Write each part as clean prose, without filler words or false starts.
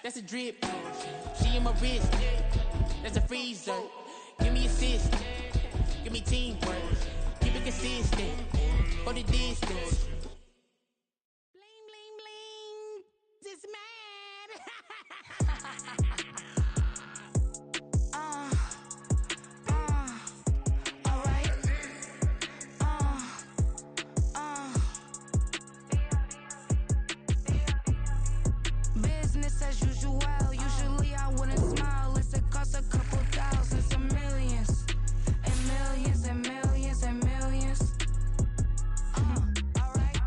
That's a drip. She in my wrist. That's a freezer. Give me assist. Give me teamwork. Keep it consistent. For the distance. Bling, bling, bling. Just mad. Business as usual. Usually I wouldn't smile unless it costs a couple thousands and millions. And millions and millions and millions. Alright.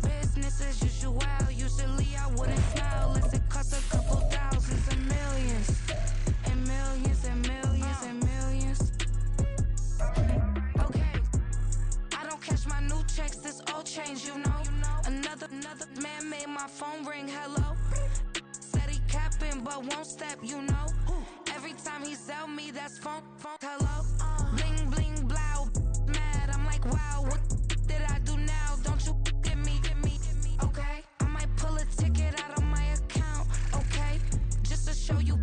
Business as usual. Usually I wouldn't smile unless it costs a couple thousands and millions. And millions and millions and millions. Okay. I don't cash my new checks, this old change, you know. Another man made my phone ring, hello. Said he capping but won't step, you know. Every time he sell me, that's phone, hello. Bling, bling, blow, mad, I'm like, wow, what did I do now? Don't you get me, okay? I might pull a ticket out of my account, okay? Just to show you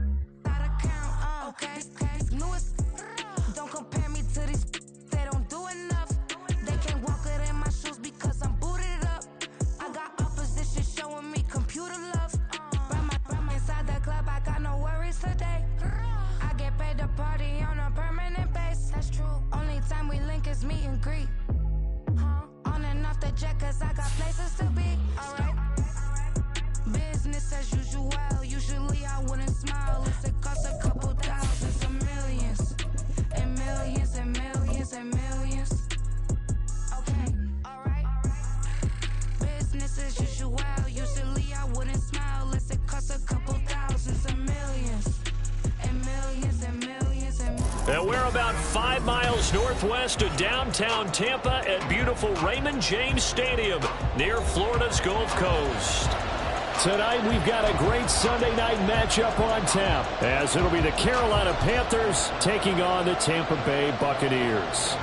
how to count, okay? Newest, don't compare me to these, they don't do enough. They can't walk it in my shoes because I'm booted up. I got opposition showing me computer love. Run inside the club, I got no worries today. I get paid to party on a permanent base. That's true. Only time we link is meet and greet. On and off the jet, cause I got places to be. Alright. Business as usual. Usually I wouldn't smile unless it costs a couple thousands and millions. And millions and millions and millions. Okay, alright. Business as usual. Usually I wouldn't smile unless it costs a couple thousands and millions. And millions and millions and millions. And we're about 5 miles northwest of downtown Tampa at beautiful Raymond James Stadium near Florida's Gulf Coast. Tonight we've got a great Sunday night matchup on tap, as it'll be the Carolina Panthers taking on the Tampa Bay Buccaneers.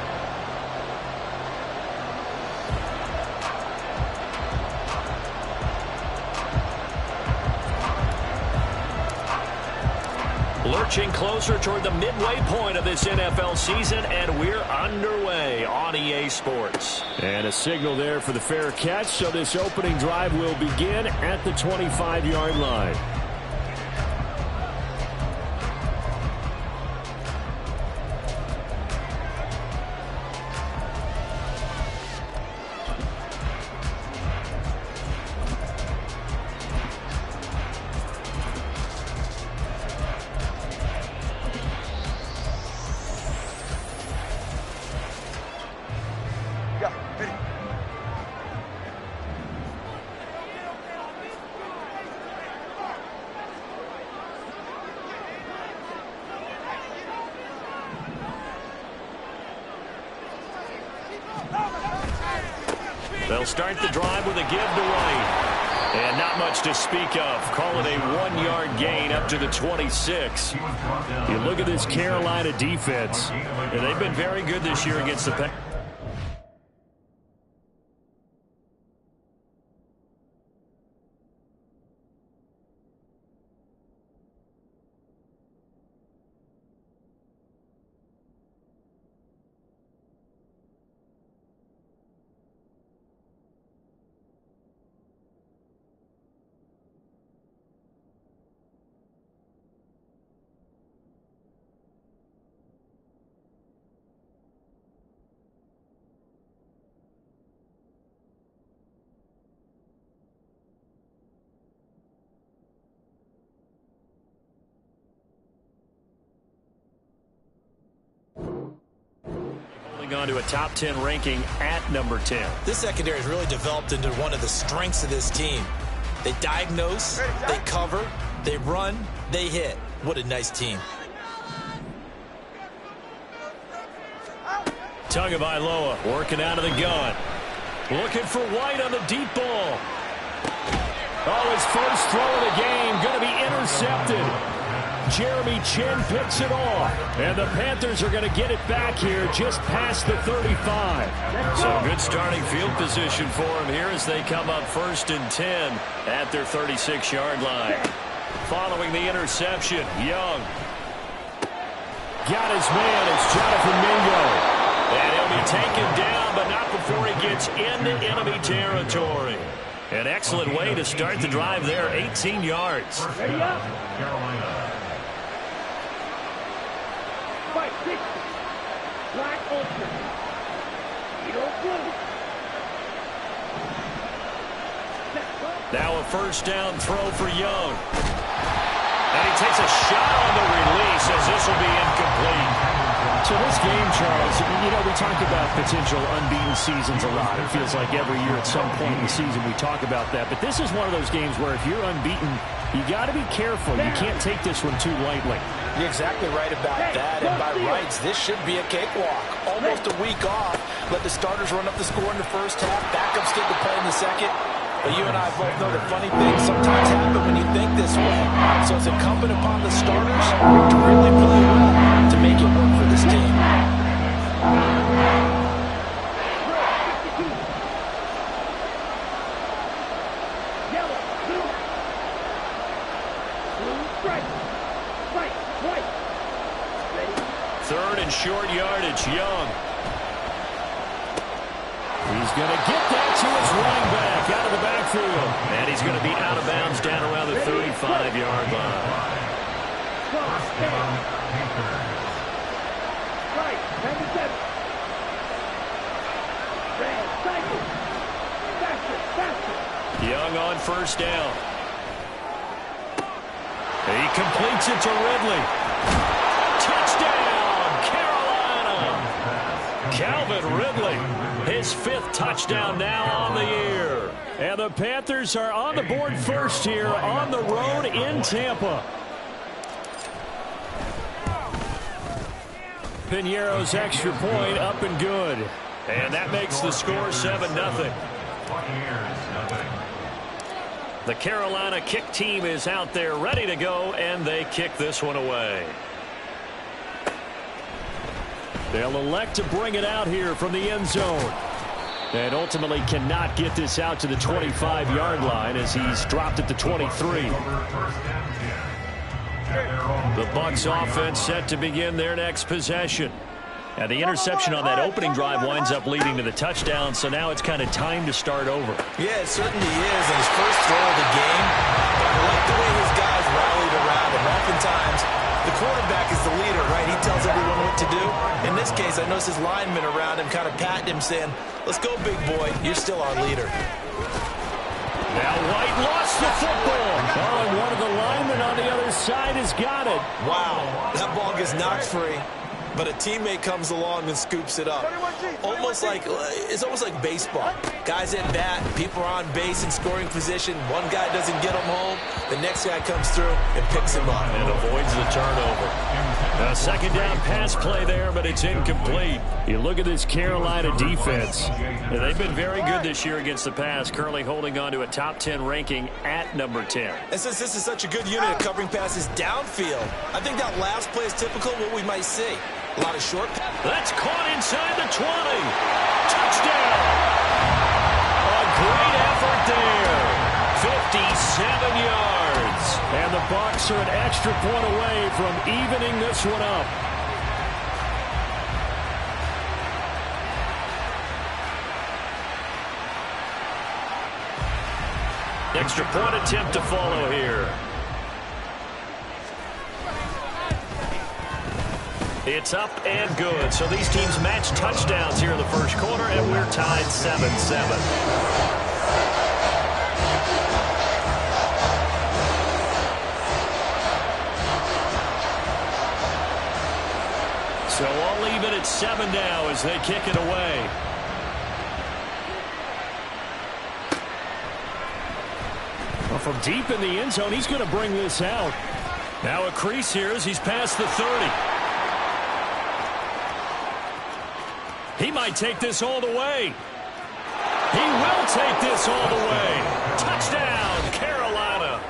Lurching closer toward the midway point of this NFL season, and we're underway on EA Sports. And a signal there for the fair catch, so this opening drive will begin at the 25-yard line. They'll start the drive with a give to White. And not much to speak of. Call it a 1-yard gain up to the 26. You look at this Carolina defense, and they've been very good this year against the Packers. On to a top 10 ranking at number 10. This secondary has really developed into one of the strengths of this team. They diagnose, they cover, they run, they hit. What a nice team. Tagovailoa working out of the gun. Looking for White on the deep ball. Oh, his first throw of the game going to be intercepted. Jeremy Chin picks it off. And the Panthers are going to get it back here just past the 35. So good starting field position for them here as they come up 1st and 10 at their 36-yard line. Following the interception, Young. Got his man. It's Jonathan Mingo. And he'll be taken down, but not before he gets into enemy territory. An excellent way to start the drive there, 18 yards. Ready up. Carolina. Fight 60. Black ultra. Hero blue. Now a first down throw for Young. And he takes a shot on the release as this will be incomplete. So this game, Charles, you know, we talk about potential unbeaten seasons a lot. It feels like every year at some point in the season we talk about that. But this is one of those games where if you're unbeaten, you got to be careful. You can't take this one too lightly. You're exactly right about that. And by rights, this should be a cakewalk. Almost a week off. Let the starters run up the score in the first half. Backups get to play in the second. But you and I both know that funny things sometimes happen when you think this way. So it's incumbent upon the starters to really play well to make it work for this team. Yellow, blue. Blue, strike. Strike, white. Ready? 3rd and short yardage, Young. He's going to get that to his running back out of the backfield. And he's going to be out of bounds down around the 35-yard line. Right, 97. Red, cycle. Faster, faster. Young on first down. He completes it to Ridley. Touchdown, Carolina! Calvin Ridley, his 5th touchdown now on the year. And the Panthers are on the board first here on the road in Tampa. Piñeiro's extra point up and good. And that makes the score 7-0. The Carolina kick team is out there ready to go, and they kick this one away. They'll elect to bring it out here from the end zone. And ultimately cannot get this out to the 25-yard line as he's dropped at the 23. The Bucs offense set to begin their next possession. Now the interception on that opening drive winds up leading to the touchdown, so now it's kind of time to start over. Yeah, it certainly is. And his first throw of the game, I like the way his guys rallied around him. Oftentimes, the quarterback is the leader, right? He tells everyone what to do. In this case, I noticed his linemen around him kind of patting him, saying, "Let's go, big boy. You're still our leader." Now White lost the football. Oh, and one of the linemen on the other side has got it. Wow, that ball gets knocked free. But a teammate comes along and scoops it up. It's almost like baseball. Guys at bat, people are on base in scoring position. One guy doesn't get him home. The next guy comes through and picks him up. And avoids the turnover. A second down pass play there, but it's incomplete. You look at this Carolina defense. They've been very good this year against the pass, currently holding on to a top 10 ranking at number 10. And since this is such a good unit of covering passes downfield, I think that last play is typical of what we might see. A lot of short. That's caught inside the 20. Touchdown. A great effort there. 57 yards. And the Bucs are an extra point away from evening this one up. Extra point attempt to follow here. It's up and good. So these teams match touchdowns here in the first quarter, and we're tied 7-7. So all even at 7 now as they kick it away. Well, from deep in the end zone, he's going to bring this out. Now a crease here as he's past the 30. He might take this all the way. He will take this all the way. Touchdown, Carolina.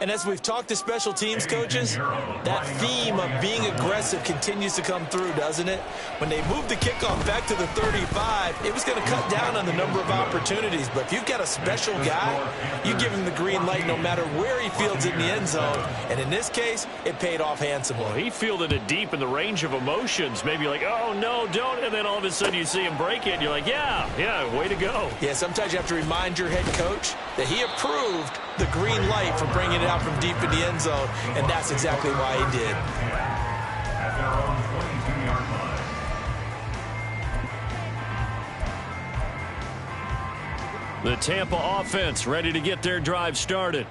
And as we've talked to special teams coaches, that theme of being aggressive continues to come through, doesn't it? When they moved the kickoff back to the 35, it was going to cut down on the number of opportunities. But if you've got a special guy, you give him the green light no matter where he fields in the end zone. And in this case, it paid off handsomely. Well, he fielded it deep in the range of emotions. Maybe like, oh, no, don't. And then all of a sudden you see him break it, and you're like, yeah, way to go. Yeah, sometimes you have to remind your head coach that he approved the green light for bringing it out from deep in the end zone, and that's exactly why he did. At their own 22-yard line. The Tampa offense ready to get their drive started.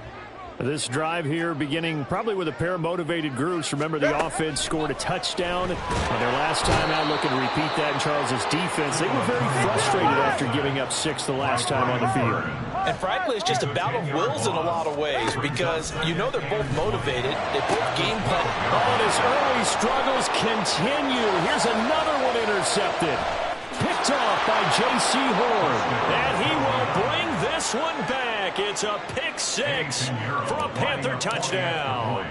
This drive here beginning probably with a pair of motivated groups. Remember, the offense scored a touchdown on their last time out, looking to repeat that in Charles's defense. They were very frustrated after giving up 6 the last time on the field. And frankly, it's just a battle of wills in a lot of ways because you know they're both motivated. They both game plan. Oh, and his early struggles continue. Here's another one intercepted. Picked off by J.C. Horn. And he will bring this one back. It's a pick 6 for a Panther touchdown.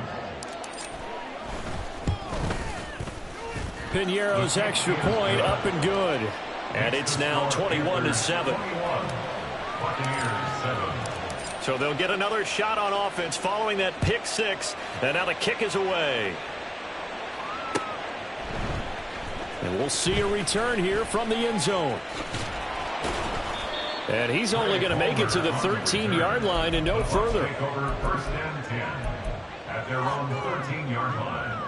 Piñeiro's extra point up and good. And it's now 21-7. So they'll get another shot on offense following that pick 6. And now the kick is away. And we'll see a return here from the end zone. And he's only going to make it to the 13-yard line and no further. First and 10 at their own 13-yard line.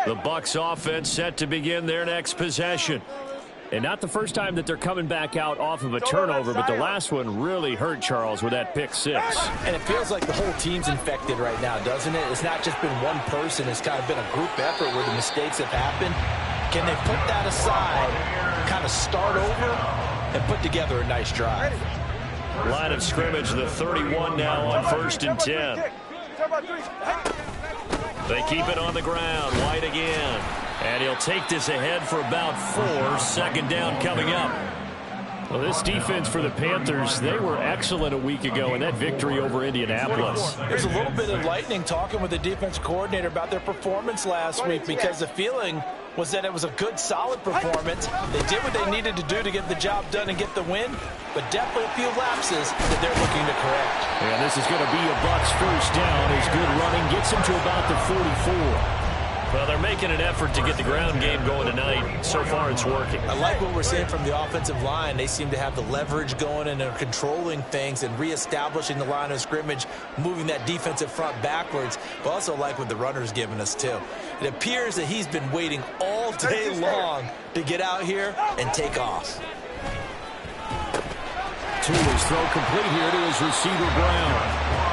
The Bucs offense set to begin their next possession. And not the first time that they're coming back out off of a turnover, but the last one really hurt Charles with that pick 6. And it feels like the whole team's infected right now, doesn't it? It's not just been one person. It's kind of been a group effort where the mistakes have happened. Can they put that aside, kind of start over, and put together a nice drive? Line of scrimmage, the 31 now on 1st and 10. They keep it on the ground. White again. And he'll take this ahead for about 4. 2nd down coming up. Well, this defense for the Panthers, they were excellent a week ago in that victory over Indianapolis. There's a little bit of lightning talking with the defense coordinator about their performance last week because the feeling was that it was a good, solid performance. They did what they needed to do to get the job done and get the win, but definitely a few lapses that they're looking to correct. And this is going to be a Bucs first down. His good running gets him to about the 44. Well, they're making an effort to get the ground game going tonight. So far, it's working. I like what we're seeing from the offensive line. They seem to have the leverage going, and they're controlling things and reestablishing the line of scrimmage, moving that defensive front backwards. But also like what the runner's giving us, too. It appears that he's been waiting all day long to get out here and take off. His throw complete here to his receiver, Brown.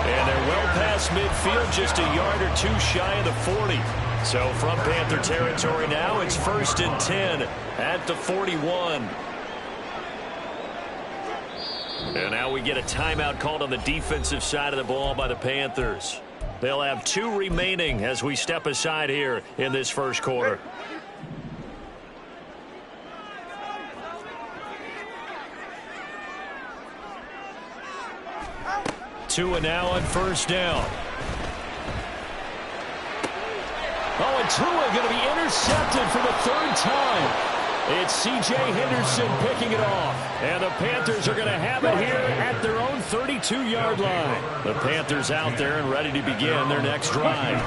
And they're well past midfield, just a yard or 2 shy of the 40. So from Panther territory now, it's 1st and 10 at the 41. And now we get a timeout called on the defensive side of the ball by the Panthers. They'll have 2 remaining as we step aside here in this first quarter. Tua now on 1st down. Oh, and Tua going to be intercepted for the 3rd time. It's C.J. Henderson picking it off. And the Panthers are going to have it here at their own 32-yard line. The Panthers out there and ready to begin their next drive.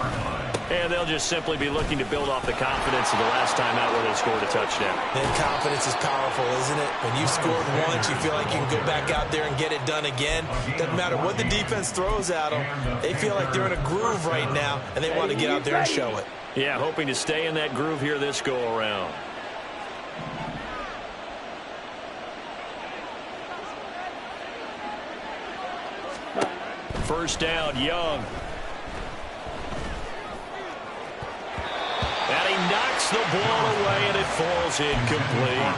And they'll just simply be looking to build off the confidence of the last time out where they scored a touchdown. Then confidence is powerful, isn't it? When you scored once, you feel like you can go back out there and get it done again. Doesn't matter what the defense throws at them. They feel like they're in a groove right now, and they want to get out there and show it. Yeah, hoping to stay in that groove here this go-around. First down, Young. And he knocks the ball away, and it falls incomplete.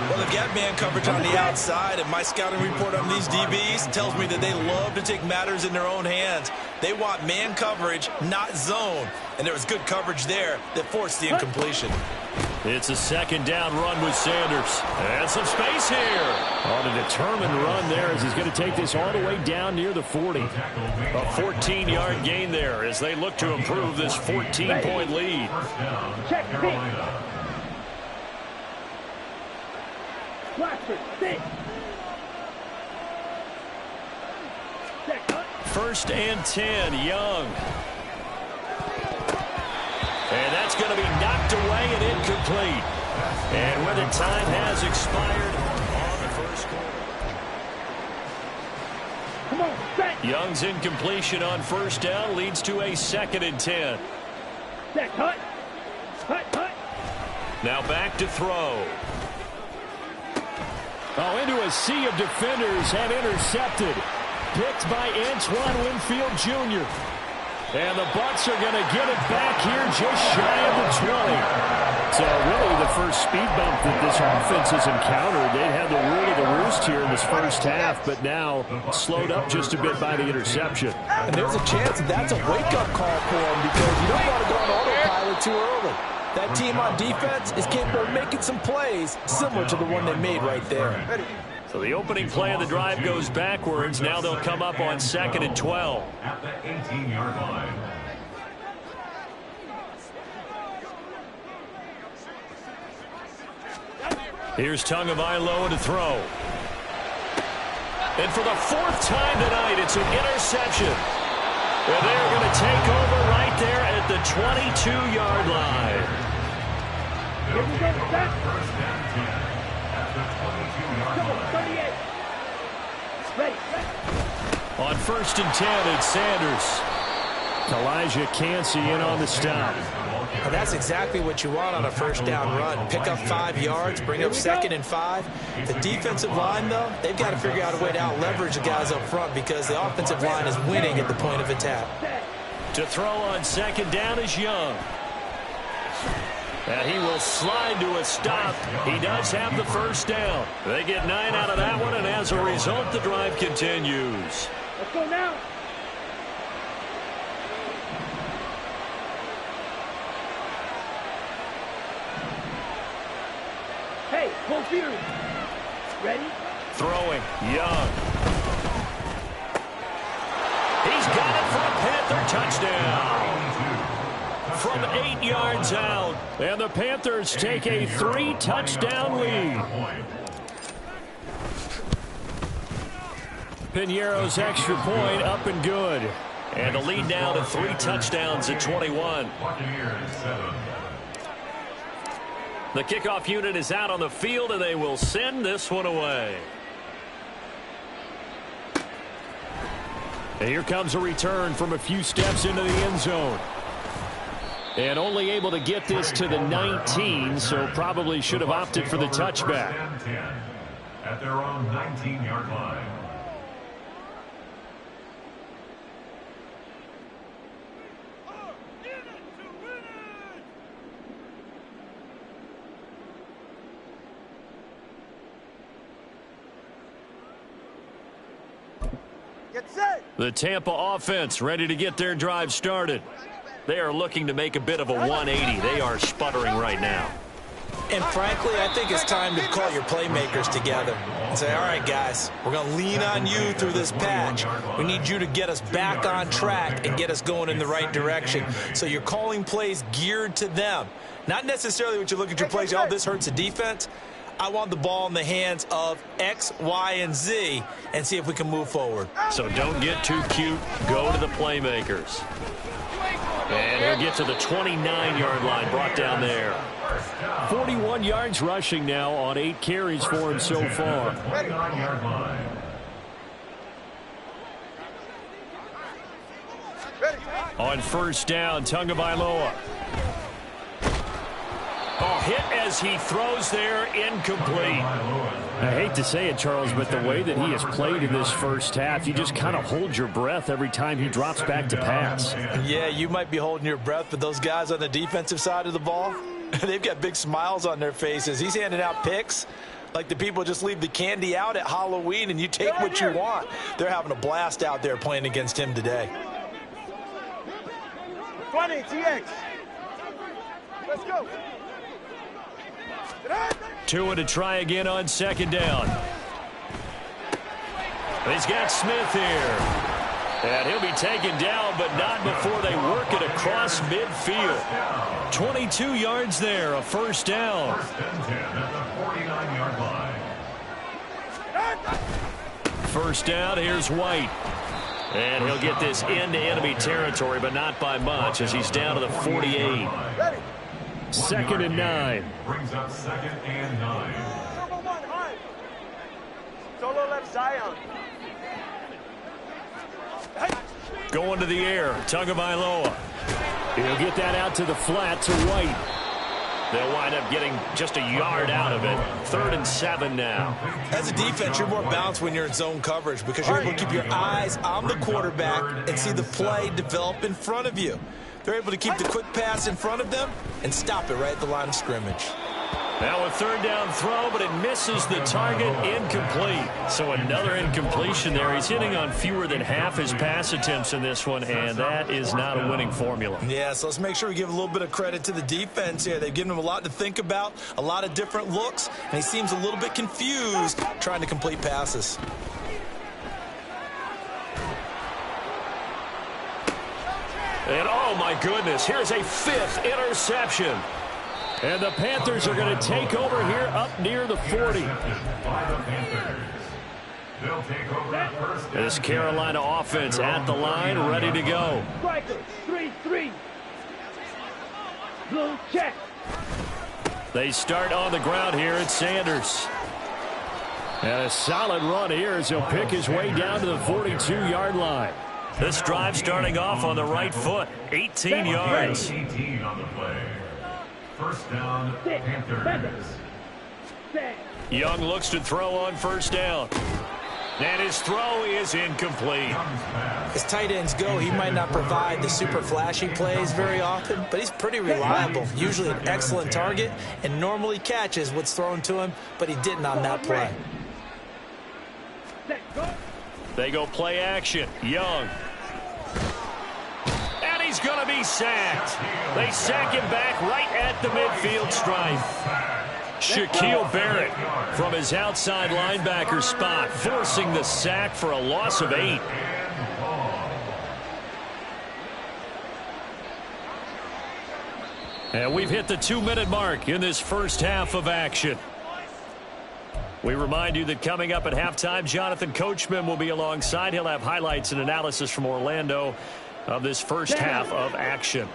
Well, they've got man coverage on the outside, and my scouting report on these DBs tells me that they love to take matters in their own hands. They want man coverage, not zone. And there was good coverage there that forced the incompletion. It's a 2nd down run with Sanders. And some space here. On a determined run there as he's going to take this all the way down near the 40. A 14-yard gain there as they look to improve this 14-point lead. Check Blackford, sit. First and 10, Young. And that's going to be knocked away and incomplete. And when the time has expired on the first quarter. Come on, set. Young's incompletion on first down leads to a 2nd and 10. Set, cut. Cut. Now back to throw. Oh, into a sea of defenders and intercepted. Picked by Antoine Winfield Jr. And the Bucs are going to get it back here just shy of the 20. So really the first speed bump that this offense has encountered. They had the rule of the roost here in this first half, but now slowed up just a bit by the interception. And there's a chance that's a wake-up call for them because you don't want to go on autopilot too early. That team on defense is capable of making some plays similar to the one they made right there. So the opening play of the drive goes backwards. Now they'll come up on 2nd and 12. At the 18-yard line. Here's Tagovailoa to throw. And for the 4th time tonight, it's an interception. And they're going to take over right there at the 22-yard line. Here we go, set. First and 10 at the 22-yard line. 38. Ready. On 1st and 10, it's Sanders. Elijah Cansey in on the stop. And that's exactly what you want on a first down run. Pick up 5 yards, bring up 2nd and 5. The defensive line, though, they've got to figure out a way to out-leverage the guys up front because the offensive line is winning at the point of attack. To throw on 2nd down is Young. And he will slide to a stop. He does have the first down. They get 9 out of that one, and as a result, the drive continues. Let's go now. Hey, full feeder. Ready? Throwing, Young. He's got it for a Panther touchdown. From 8 yards out. And the Panthers take a 3-touchdown lead. Piñeiro's extra point up and good. And the lead now to 3 touchdowns at 21. The kickoff unit is out on the field, and they will send this one away. And here comes a return from a few steps into the end zone. And only able to get this to the 19, so probably should have opted for the touchback. At their own 19-yard line. The Tampa offense ready to get their drive started. They are looking to make a bit of a 180. They are sputtering right now. And frankly, I think it's time to call your playmakers together and say, all right, guys, we're going to lean on you through this patch. We need you to get us back on track and get us going in the right direction. So you're calling plays geared to them. Not necessarily what you look at your plays, oh, this hurts the defense. I want the ball in the hands of X, Y, and Z and see if we can move forward. So don't get too cute. Go to the playmakers. And he'll get to the 29-yard line, brought down there. 41 yards rushing now on 8 carries for him so far. On first down, Tagovailoa. Oh, hit as he throws there, incomplete. I hate to say it, Charles, but the way that he has played in this first half, you just kind of hold your breath every time he drops back to pass. Yeah, you might be holding your breath, but those guys on the defensive side of the ball, they've got big smiles on their faces. He's handing out picks like the people just leave the candy out at Halloween and you take what you want. They're having a blast out there playing against him today. 20, TX. Let's go. Tua to try again on second down. He's got Smith here. And he'll be taken down, but not before they work it across midfield. 22 yards there, a first down. First and 10 at the 49-yard line. First down, here's White. And he'll get this into enemy territory, but not by much, as he's down to the 48. Second and 9. Brings up second and 9. Solo left Zion. Going to the air, Tagovailoa. He'll get that out to the flat to White. They'll wind up getting just a yard out of it. 3rd and 7 now. As a defense, you're more balanced when you're in zone coverage because you're able to keep your eyes on the quarterback and see the play develop in front of you. They're able to keep the quick pass in front of them and stop it right at the line of scrimmage. Now a 3rd down throw, but it misses the target, incomplete. So another incompletion there. He's hitting on fewer than half his pass attempts in this one, and that is not a winning formula. Yeah, so let's make sure we give a little bit of credit to the defense here. They've given him a lot to think about, a lot of different looks, and he seems a little bit confused trying to complete passes. And oh my goodness, here's a 5th interception. And the Panthers are going to take over here up near the 40. This Carolina offense at the line, ready to go. Striker, 3-3. Blue check. They start on the ground here at Sanders. And a solid run here as he'll pick his way down to the 42-yard line. This drive starting off on the right foot, 18 yards. 18 on the play. First down, Panthers. Young looks to throw on first down. And his throw is incomplete. As tight ends go, he might not provide the super flashy plays very often, but he's pretty reliable. Usually an excellent target and normally catches what's thrown to him, but he didn't on that play. They go play action. Young. And he's going to be sacked. They sack him back right at the midfield stripe. Shaquille Barrett from his outside linebacker spot, forcing the sack for a loss of 8. And we've hit the 2-minute mark in this first half of action. We remind you that coming up at halftime, Jonathan Coachman will be alongside. He'll have highlights and analysis from Orlando of this first half of action.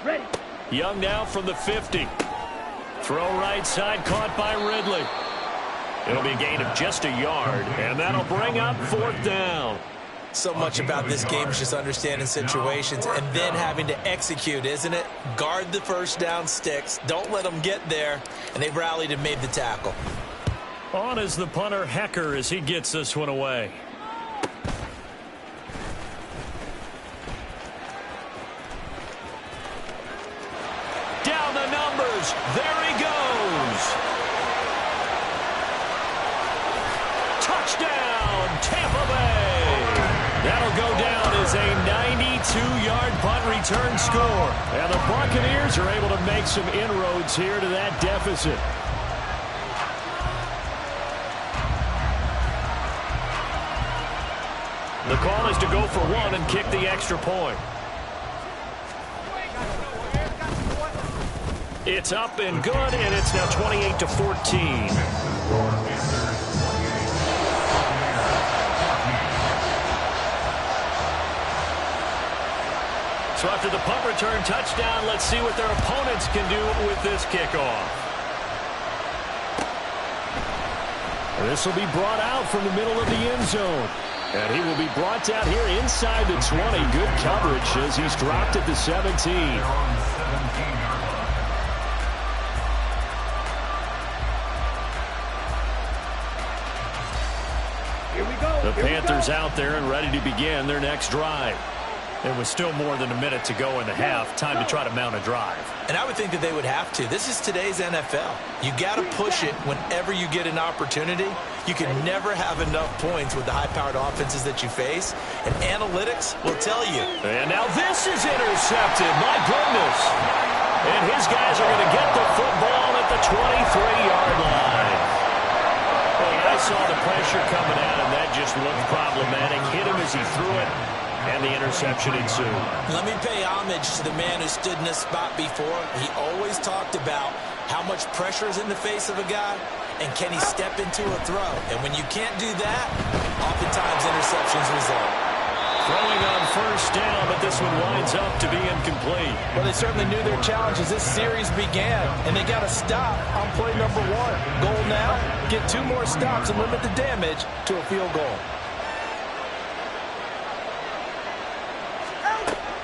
Ready. Young now from the 50. Throw right side, caught by Ridley. It'll be a gain of just a yard, and that'll bring up 4th down. So much about this game is just understanding situations and then having to execute, isn't it? Guard the first down sticks. Don't let them get there. And they've rallied and made the tackle. On is the punter, Hecker, as he gets this one away. Down the numbers. There he goes. Touchdown, Tampa Bay. That'll go down as a 92-yard punt return score. And the Buccaneers are able to make some inroads here to that deficit. The call is to go for 1 and kick the extra point. It's up and good, and it's now 28-14. So after the punt return touchdown, let's see what their opponents can do with this kickoff. This will be brought out from the middle of the end zone. And he will be brought down here inside the 20. Good coverage as he's dropped at the 17. Here we go. The Panthers out there and ready to begin their next drive. There was still more than a minute to go in the half. Time to try to mount a drive. And I would think that they would have to. This is today's NFL. You got to push it whenever you get an opportunity. You can never have enough points with the high-powered offenses that you face. And analytics will tell you. And now this is intercepted. My goodness. And his guys are going to get the football at the 23-yard line. pressure coming at him. That just looked problematic. Hit him as he threw it, and the interception ensued. Let me pay homage to the man who stood in this spot before. He always talked about how much pressure is in the face of a guy, and can he step into a throw. And when you can't do that, oftentimes interceptions result. Throwing on first down, but this one winds up to be incomplete. Well, they certainly knew their challenge as this series began, and they got to stop on play number 1. Goal now, get 2 more stops and limit the damage to a field goal.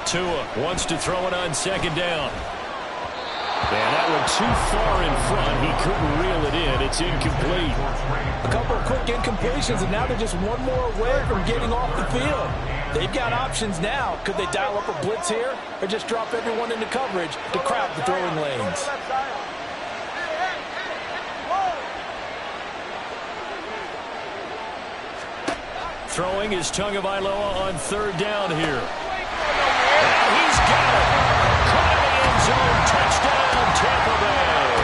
Tua wants to throw it on second down. And that one too far in front. He couldn't reel it in. It's incomplete. A couple of quick incompletions, and now they're just one more away from getting off the field. They've got options now. Could they dial up a blitz here or just drop everyone into coverage to crowd the throwing lanes? Throwing is Tagovailoa on third down here. And he's got it. Caught in the end zone. Touchdown, Tampa Bay.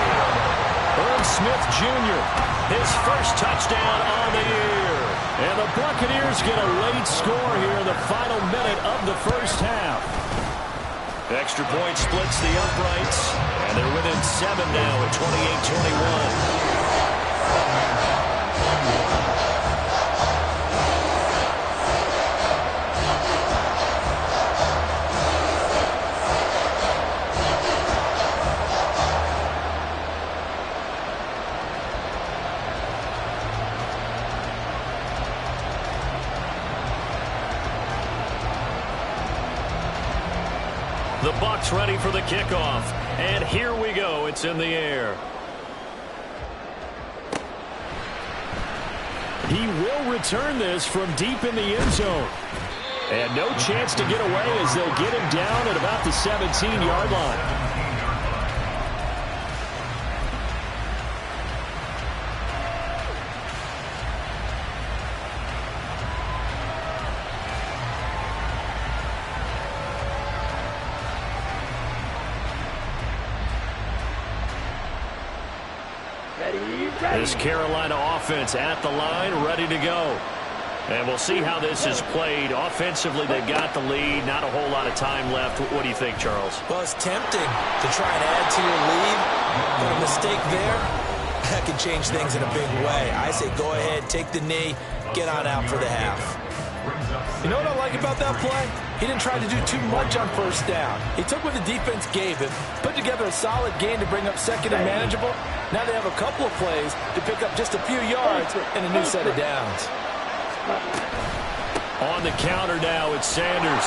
Irv Smith Jr., his first touchdown on the year. And the Buccaneers get a late score here in the final minute of the first half. Extra point splits the uprights, and they're within 7 now at 28-21. The Bucs ready for the kickoff. And here we go. It's in the air. He will return this from deep in the end zone. And no chance to get away as they'll get him down at about the 17-yard line. This Carolina offense at the line, ready to go. And we'll see how this is played. Offensively, they've got the lead. Not a whole lot of time left. What do you think, Charles? Well, it's tempting to try and add to your lead, but a mistake there, that can change things in a big way. I say go ahead, take the knee, get on out for the half. You know what I like about that play? He didn't try to do too much on first down. He took what the defense gave him, put together a solid gain to bring up second and manageable. Now they have a couple of plays to pick up just a few yards and a new set of downs. On the counter now, it's Sanders.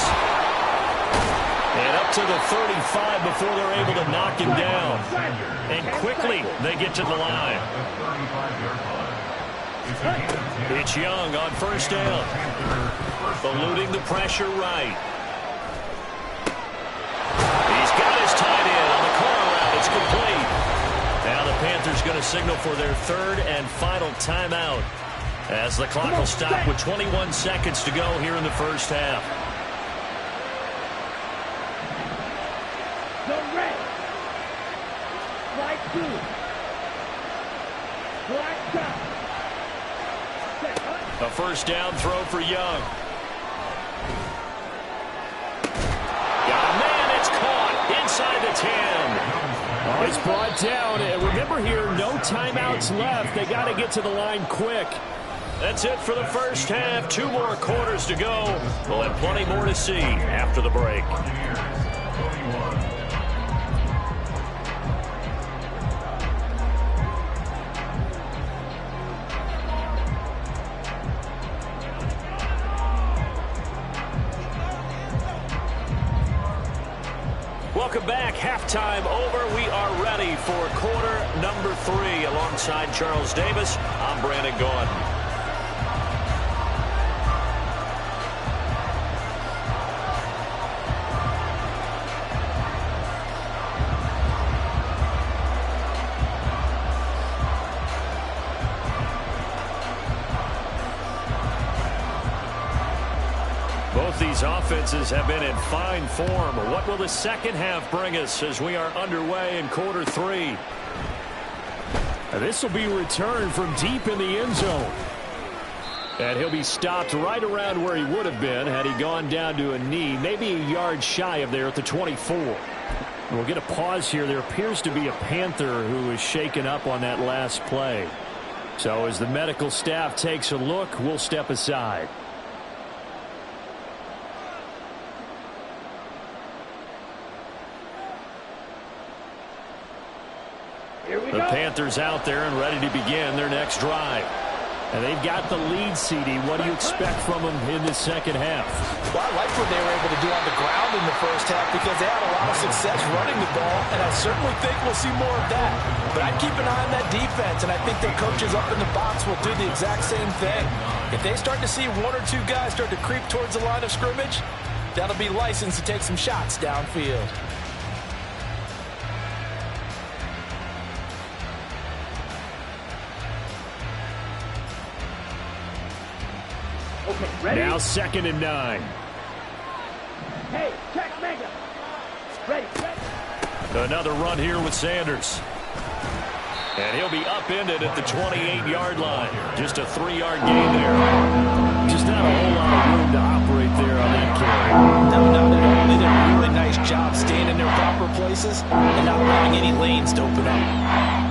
And up to the 35 before they're able to knock him down. And quickly, they get to the line. It's Young on first down. Eluding the pressure right. He's got his tight end on the corner route. It's complete. Now the Panthers going to signal for their third and final timeout as the clock will stop with 21 seconds to go here in the first half. The red. Right two. Black top. A first down throw for Young. Got a man, it's caught inside the 10. Oh, he's brought down. And remember here, no timeouts left. They got to get to the line quick. That's it for the first half. 2 more quarters to go. We'll have plenty more to see after the break. Welcome back. Halftime over. We are ready for quarter number 3. Alongside Charles Davis, I'm Brandon Gaudin. These offenses have been in fine form. What will the second half bring us as we are underway in quarter 3? This will be returned from deep in the end zone. And he'll be stopped right around where he would have been had he gone down to a knee, maybe a yard shy of there at the 24. We'll get a pause here. There appears to be a Panther who is shaken up on that last play. So as the medical staff takes a look, we'll step aside. The Panthers out there and ready to begin their next drive. And they've got the lead, CD. What do you expect from them in the second half? Well, I like what they were able to do on the ground in the first half because they had a lot of success running the ball, and I certainly think we'll see more of that. But I'd keep an eye on that defense, and I think their coaches up in the box will do the exact same thing. If they start to see one or two guys start to creep towards the line of scrimmage, that'll be licensed to take some shots downfield. Ready? Now 2nd and 9. Hey, check mega. Ready. Another run here with Sanders. And he'll be upended at the 28-yard line. Just a 3-yard gain there. Just not a whole lot of room to operate there on that carry. No, not at all. They did a really nice job staying in their proper places and not allowing any lanes to open up.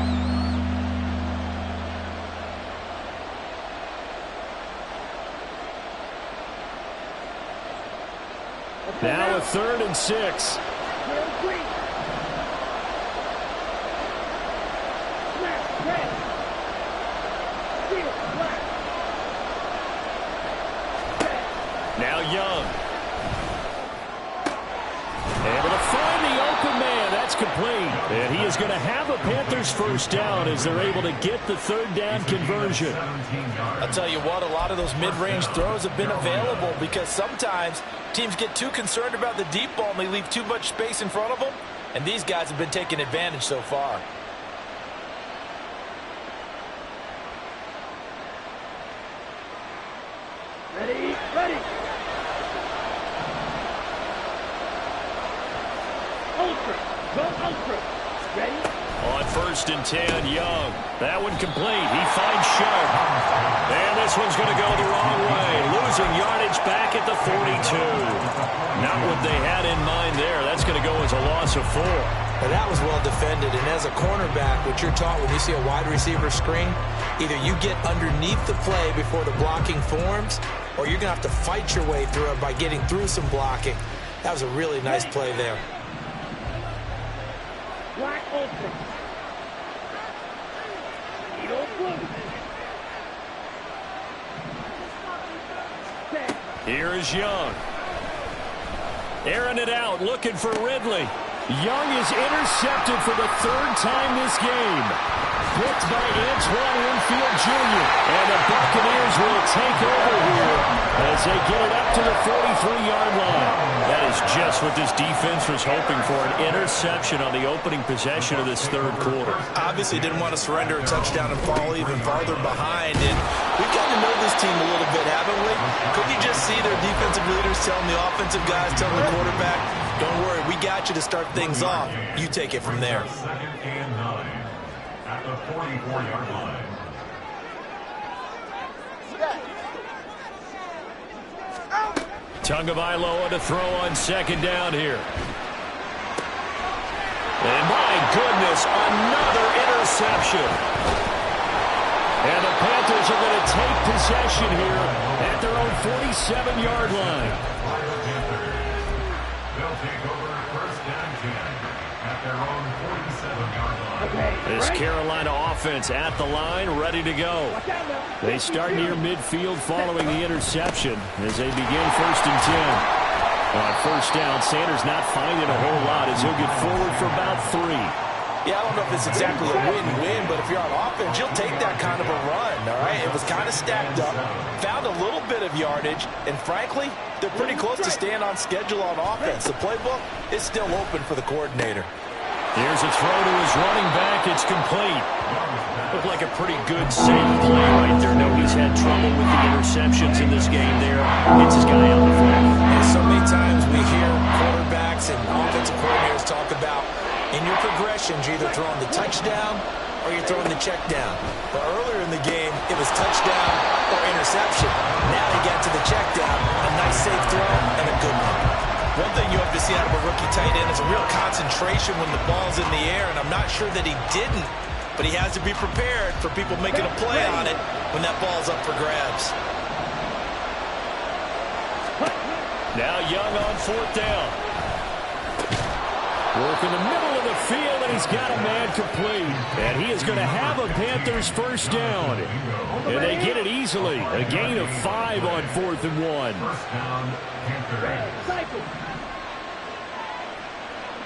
Now a 3rd and 6. Now Young. Able to find the open man. That's complete. And he is going to have a Panthers first down as they're able to get the 3rd down conversion. I'll tell you what, a lot of those mid-range throws have been available because sometimes teams get too concerned about the deep ball and they leave too much space in front of them. And these guys have been taking advantage so far. Ready, ready. Ultra, go ultra. Ready? On 1st and 10, Young. That one complete. He finds Sharp. And this one's going to go the wrong way. Losing yardage back at the 42. Not what they had in mind there. That's going to go as a loss of 4. Well, that was well defended. And as a cornerback, what you're taught when you see a wide receiver screen, either you get underneath the play before the blocking forms, or you're going to have to fight your way through it by getting through some blocking. That was a really nice play there. Black ultra. Eagle blue. Here is Young. Airing it out, looking for Ridley. Young is intercepted for the 3rd time this game. Picked by Antoine Winfield Jr. And the Buccaneers will take over here as they get it up to the 43-yard line. That is just what this defense was hoping for, an interception on the opening possession of this 3rd quarter. Obviously didn't want to surrender a touchdown and fall even farther behind. And we've gotten to know this team a little bit, haven't we? Couldn't you just see their defensive leaders telling the offensive guys, telling the quarterback, don't worry, we got you to start things off. You take it from there. 2nd and 9 at the 44-yard line. Tagovailoa to throw on 2nd down here. And my goodness, another interception. And the Panthers are going to take possession here at their own 47-yard line. They'll take over 1st and 10 at their own 47-yard line. This Carolina offense at the line, ready to go. They start near midfield following the interception as they begin 1st and 10. On 1st down, Sanders not finding a whole lot as he'll get forward for about 3. Yeah, I don't know if it's exactly a win-win, but if you're on offense, you'll take that kind of a run, all right? It was kind of stacked up, found a little bit of yardage, and frankly, they're pretty close to staying on schedule on offense. The playbook is still open for the coordinator. Here's a throw to his running back. It's complete. Looked like a pretty good, safe play right there. Nobody's had trouble with the interceptions in this game there. Gets his guy out the front. And so many times we hear quarterbacks and offensive coordinators talk about in your progressions, you're either throwing the touchdown or you're throwing the check down. But earlier in the game, it was touchdown or interception. Now he got to the check down, a nice safe throw, and a good one. One thing you have to see out of a rookie tight end is a real concentration when the ball's in the air, and I'm not sure that he didn't, but he has to be prepared for people making a play on it when that ball's up for grabs. Now Young on 4th down. Work in the middle of the field, and he's got a man complete. And he is going to have a Panthers first down. And they get it easily. A gain of 5 on 4th and 1. First down, Panthers. Cycle.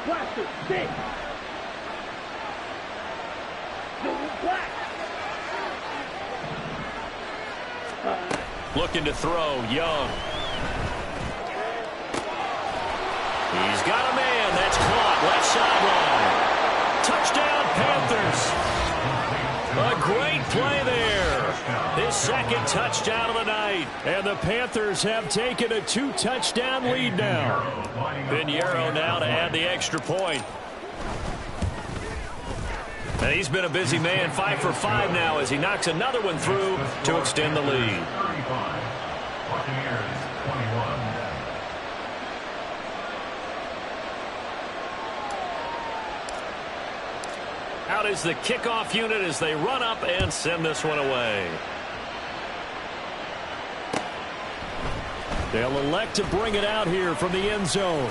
Blaster, six. Black. Looking to throw, Young. He's got a man. That's caught. Left sideline. Touchdown, Panthers. A great play there. His second touchdown of the night. And the Panthers have taken a 2-touchdown lead now. Pinheiro now to add the extra point. And he's been a busy man. 5 for 5 now as he knocks another one through to extend the lead. 35. Buccaneers 21. Out is the kickoff unit as they run up and send this one away. They'll elect to bring it out here from the end zone.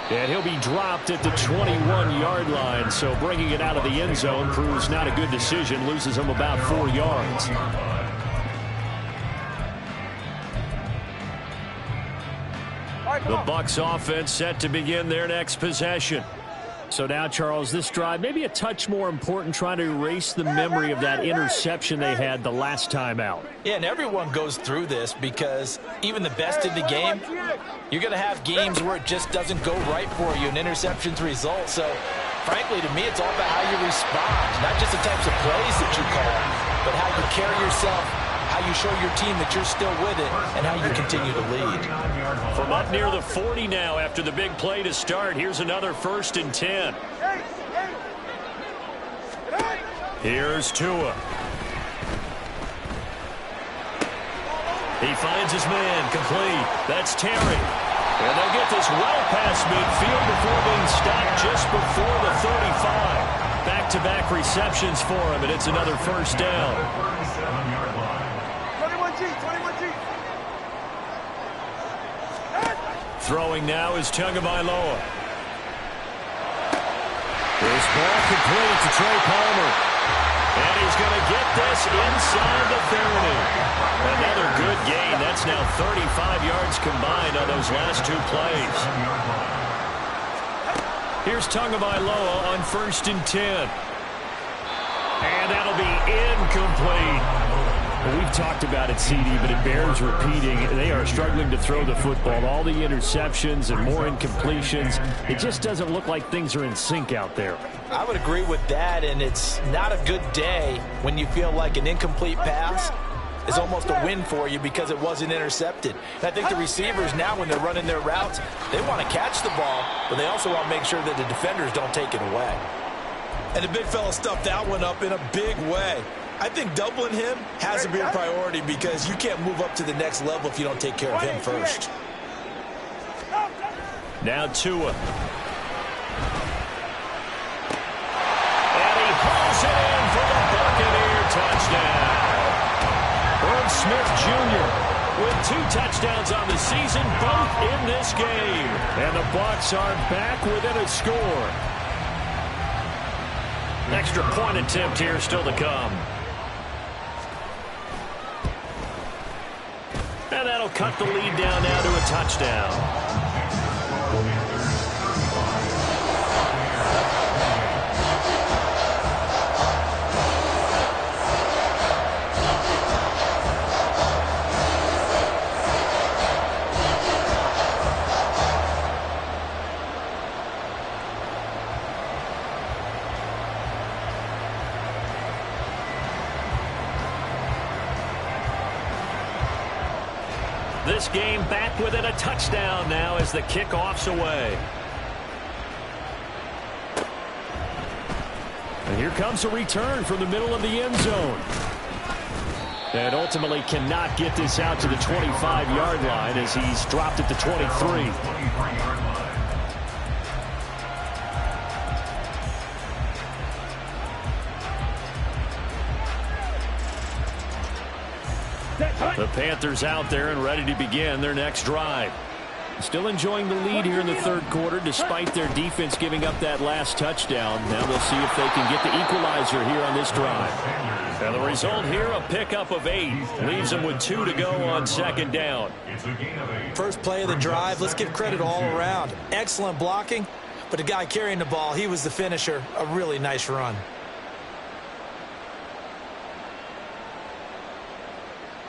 And he'll be dropped at the 21-yard line. So bringing it out of the end zone proves not a good decision. Loses him about 4 yards. The Bucs offense set to begin their next possession. So now, Charles, this drive maybe a touch more important, trying to erase the memory of that interception they had the last time out. Yeah, and everyone goes through this because even the best in the game, you're going to have games where it just doesn't go right for you and interceptions result. So, frankly, to me, it's all about how you respond, not just the types of plays that you call, but how you carry yourself, how you show your team that you're still with it, and how you continue to lead. From up near the 40 now after the big play to start, here's another 1st and 10. Here's Tua. He finds his man, complete. That's Terry. And they'll get this well past midfield before being stopped just before the 35. Back-to-back receptions for him, and it's another 1st down. 37-yard line. 21G. Throwing now is Tagovailoa. This ball complete to Trey Palmer. And he's going to get this inside the 30. Another good gain. That's now 35 yards combined on those last 2 plays. Here's Tagovailoa on 1st and 10. And that'll be incomplete. Well, we've talked about it, CD, but it bears repeating. They are struggling to throw the football. All the interceptions and more incompletions. It just doesn't look like things are in sync out there. I would agree with that, and it's not a good day when you feel like an incomplete pass is almost a win for you because it wasn't intercepted. And I think the receivers now, when they're running their routes, they want to catch the ball, but they also want to make sure that the defenders don't take it away. And the big fella stuffed that one up in a big way. I think doubling him has to be a priority because you can't move up to the next level if you don't take care of him first. Now Tua. And he hauls it in for the Buccaneer touchdown. Irv Smith Jr. with 2 touchdowns on the season, both in this game. And the Bucs are back within a score. Extra point attempt here still to come. And that'll cut the lead down now to a touchdown. This game back within a touchdown now as the kickoff's away. And Here comes a return from the middle of the end zone. And ultimately cannot get this out to the 25-yard line as he's dropped at the 23. The Panthers out there and ready to begin their next drive. Still enjoying the lead here in the third quarter despite their defense giving up that last touchdown. Now they'll see if they can get the equalizer here on this drive. And the result here, a pickup of 8. Leaves them with 2 to go on second down. First play of the drive, let's give credit all around. Excellent blocking, but the guy carrying the ball, he was the finisher. A really nice run.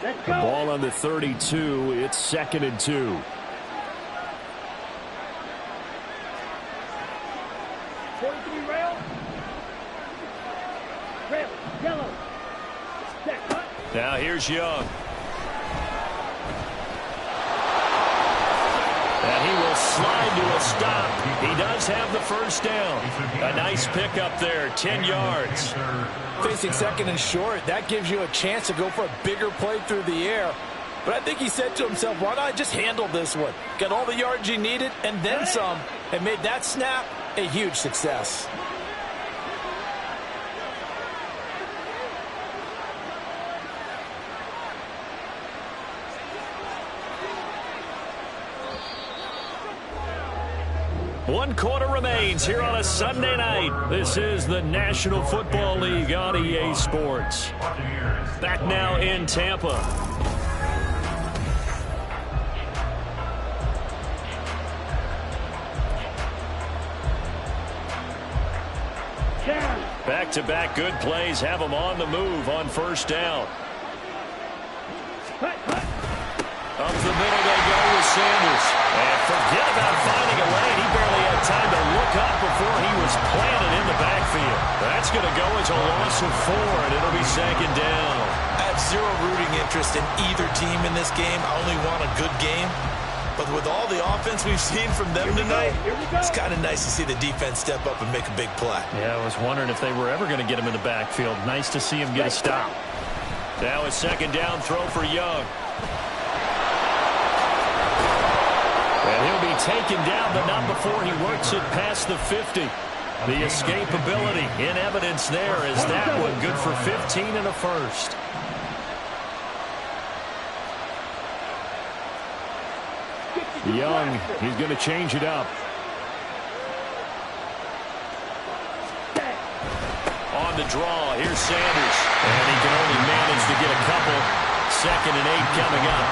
The ball on the 32. It's 2nd and 2. Now here's Young. And he will slide to a stop. He does have the first down. A nice pickup there, 10 yards. Facing 2nd and short, that gives you a chance to go for a bigger play through the air. But I think he said to himself, why not I just handle this one? Got all the yards you needed and then some, and made that snap a huge success. One quarter remains here on a Sunday night. This is the National Football League on EA Sports. Back now in Tampa. Back-to-back good plays have them on the move on first down. Up the middle they go with Sanders. And forget about finding a lane. He barely had time to look up before he was planted in the backfield. That's going to go as a loss of 4, and it'll be 2nd down. I have zero rooting interest in either team in this game. I only want a good game. But with all the offense we've seen from them tonight, it's kind of nice to see the defense step up and make a big play. Yeah, I was wondering if they were ever going to get him in the backfield. Nice to see him get a stop. Now a 2nd down throw for Young. And he'll be taken down, but not before he works it past the 50. The escapability in evidence there is that one good for 15 and a first. Young, he's going to change it up. On the draw, here's Sanders. And he can only manage to get a couple. 2nd and 8 coming up.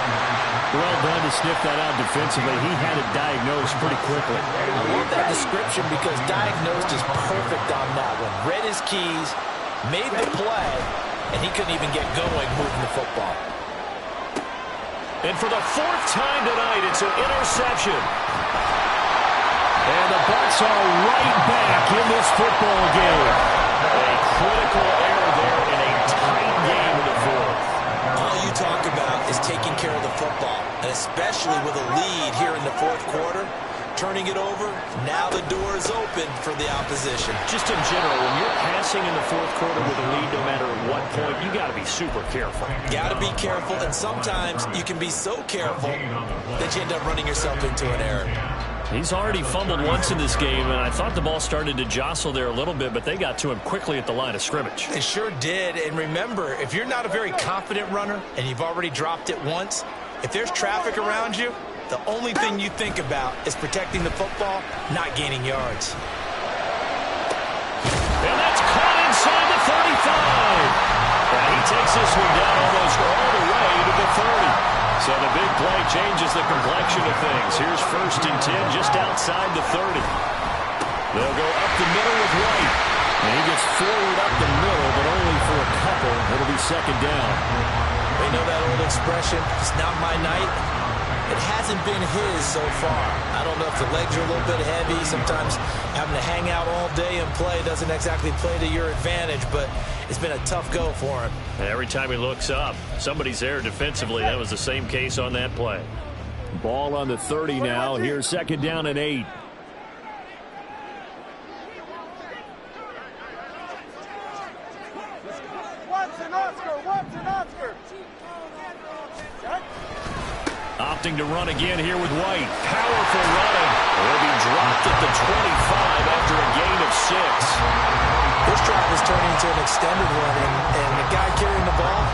Well done to sniff that out defensively. He had it diagnosed pretty quickly. I love that description because diagnosed is perfect on that one. Read his keys, made the play, and he couldn't even get going moving the football. And for the 4th time tonight, it's an interception. And the Bucs are right back in this football game. A critical error there in a tight game in the 4th. All you talk about is taking care of the football, and especially with a lead here in the 4th quarter, turning it over, now the door is open for the opposition. Just in general, when you're passing in the 4th quarter with a lead, no matter at what point, you got to be super careful. Got to be careful, and sometimes you can be so careful that you end up running yourself into an error. He's already fumbled once in this game, and I thought the ball started to jostle there a little bit, but they got to him quickly at the line of scrimmage. It sure did, and remember, if you're not a very confident runner and you've already dropped it once, if there's traffic around you, the only thing you think about is protecting the football, not gaining yards. And that's caught inside the 35. And he takes this one down almost all the way to the 30. So the big play changes the complexion of things. Here's 1st and 10 just outside the 30. They'll go up the middle with White. And he gets forward up the middle, but only for a couple. It'll be 2nd down. We know that old expression, it's not my night. It hasn't been his so far. I don't know if the legs are a little bit heavy. Sometimes having to hang out all day and play doesn't exactly play to your advantage, but it's been a tough go for him. And every time he looks up, somebody's there defensively. That was the same case on that play. Ball on the 30 now. Here's 2nd down and 8. Watson, Oscar. Opting to run again here with White. Powerful running. He'll be dropped at the 25 after a gain of 6. This drive is turning into an extended one, and the guy carrying the ball,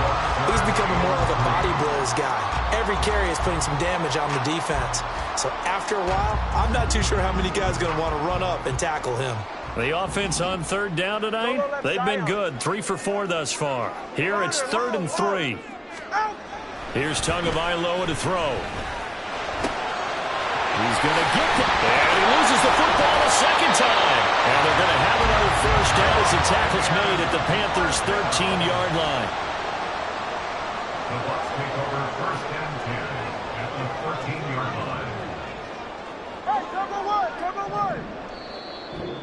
he's becoming more like a body blows guy. Every carry is putting some damage on the defense. So after a while, I'm not too sure how many guys are going to want to run up and tackle him. The offense on third down tonight, they've been good. 3 for 4 thus far. Here it's 3rd and 3. Here's Tagovailoa to throw. He's going to get that. And he loses the football a second time. And they're going to have another first down as the tackle's made at the Panthers' 13-yard line. The Bucs take over 1st and 10 at the 13-yard line. Hey, cover one.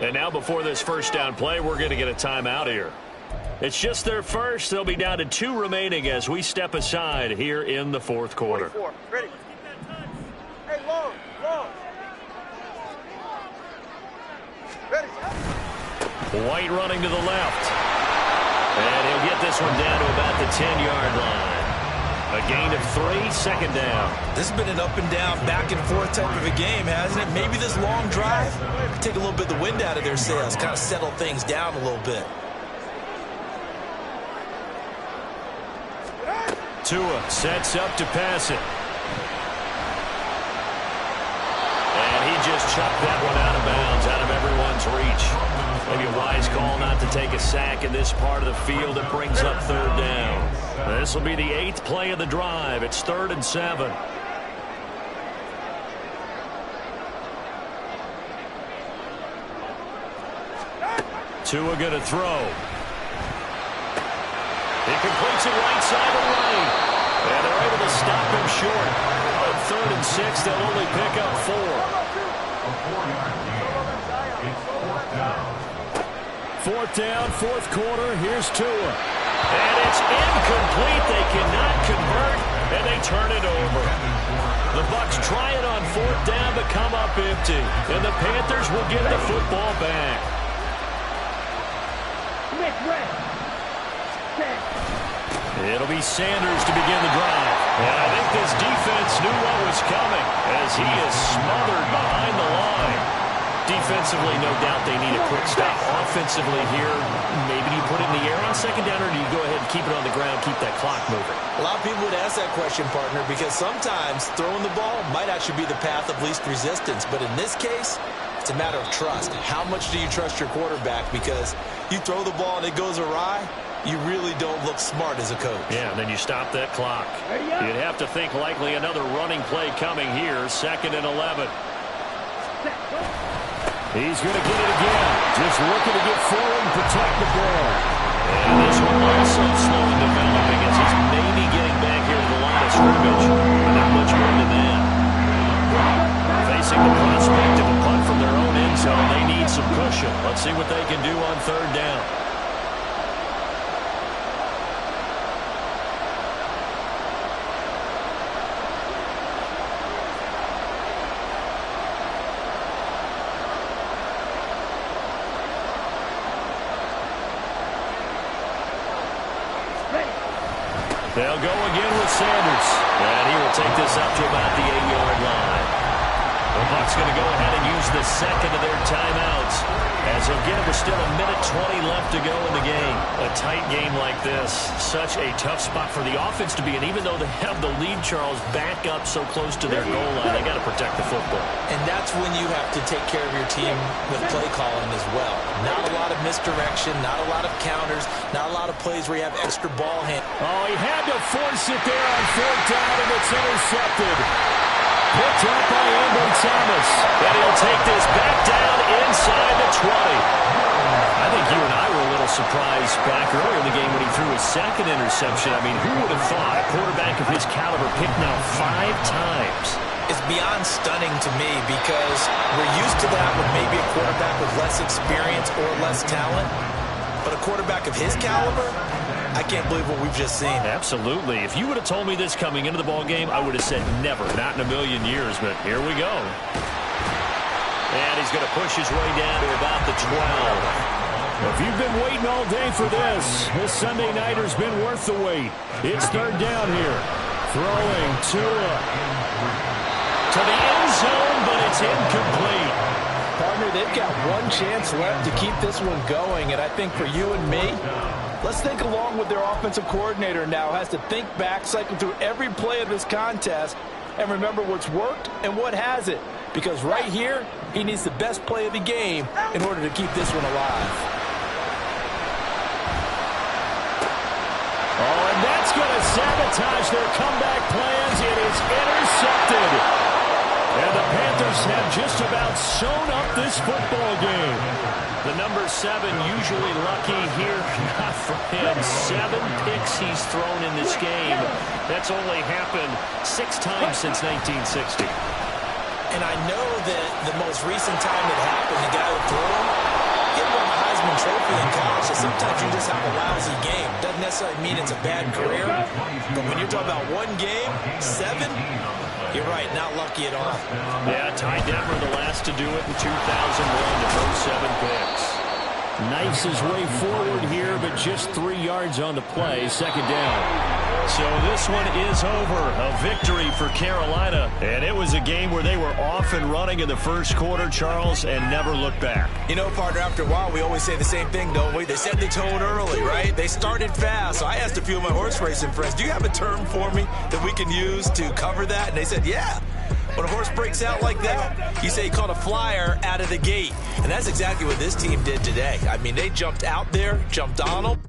And now before this first down play, we're going to get a timeout here. It's just their first. They'll be down to 2 remaining as we step aside here in the 4th quarter. 44. Ready. Hey, long. Ready. White running to the left. And he'll get this one down to about the 10-yard line. A gain of 3, 2nd down. This has been an up and down, back and forth type of a game, hasn't it? Maybe this long drive take a little bit of the wind out of their sails, kind of settle things down a little bit. Tua sets up to pass it. And he just chucked that one out of bounds, out of everyone's reach. Maybe a wise call not to take a sack in this part of the field. It brings up 3rd down. This will be the 8th play of the drive. It's 3rd and 7. Tua going to throw. He completes it right side of the lane. And they're able to stop him short. On 3rd and 6, they'll only pick up 4. A 4-yard gain. It's 4th down. 4th down, 4th quarter. Here's Tua. And it's incomplete. They cannot convert, and they turn it over. The Bucs try it on 4th down, but come up empty. And the Panthers will get the football back. It'll be Sanders to begin the drive. And I think this defense knew what was coming as he is smothered behind the line. Defensively, no doubt they need a quick stop. Offensively here, maybe you put it in the air on 2nd down, or do you go ahead and keep it on the ground, keep that clock moving? A lot of people would ask that question, partner, because sometimes throwing the ball might actually be the path of least resistance. But in this case, it's a matter of trust. How much do you trust your quarterback? Because you throw the ball and it goes awry, you really don't look smart as a coach. Yeah, and then you stop that clock. You'd have to think likely another running play coming here, 2nd and 11. He's going to get it again. Just looking to get forward and protect the ball. And this one also slow in developing as he's maybe getting back here to the line of scrimmage. But not much more than that. Facing the prospect of a punt from their own end zone, they need some cushion. Let's see what they can do on 3rd down. They'll go again with Sanders. And he will take this up to about the 8-yard line. The Bucs going to go ahead and use the 2nd of their timeouts as they'll get it with still 1:20 left to go in the game. A tight game like this, such a tough spot for the offense to be in. Even though they have the lead, Charles, back up so close to their goal line, they got to protect the football. And that's when you have to take care of your team with play calling as well. Not a lot of misdirection, not a lot of counters, not a lot of plays where you have extra ball hand. Oh, he had to force it there on 4th down, and it's intercepted. Picked up by Amber Thomas. And he'll take this back down inside the 20. I think you and I were a little surprised back earlier in the game when he threw his 2nd interception. I mean, who would have thought a quarterback of his caliber picked now 5 times? It's beyond stunning to me because we're used to that with maybe a quarterback with less experience or less talent. But a quarterback of his caliber, I can't believe what we've just seen. Absolutely. If you would have told me this coming into the ball game, I would have said never, not in a million years. But here we go. And he's going to push his way down to about the 12. If you've been waiting all day for this Sunday nighter's been worth the wait. It's third down here. Throwing Tua to the end zone, but it's incomplete. Partner, they've got one chance left to keep this one going, and I think for you and me, let's think along with their offensive coordinator now. Has to think back, cycle through every play of this contest, and remember what's worked and what hasn't. Because right here, he needs the best play of the game in order to keep this one alive. Oh, and that's going to sabotage their comeback plans. It is intercepted. And the Panthers have just about sewn up this football game. The number 7 usually lucky here. Not for him. 7 picks he's thrown in this game. That's only happened 6 times since 1960. And I know that the most recent time it happened, the guy who threw him, he won the Heisman Trophy in college. So sometimes you just have a lousy game. Doesn't necessarily mean it's a bad career. But when you're talking about one game, 7, you're right, not lucky at all. Yeah, Ty Detmer the last to do it in 2001 to throw 7 picks. Knifes his way forward here, but just 3 yards on the play. Second down. So this one is over. A victory for Carolina. And it was a game where they were off and running in the first quarter, Charles, and never looked back. You know, partner, after a while, we always say the same thing, don't we? They set the tone early, right? They started fast. So I asked a few of my horse racing friends, do you have a term for me that we can use to cover that? And they said, yeah. When a horse breaks out like that, you say he caught a flyer out of the gate. And that's exactly what this team did today. I mean, they jumped out there, jumped on them.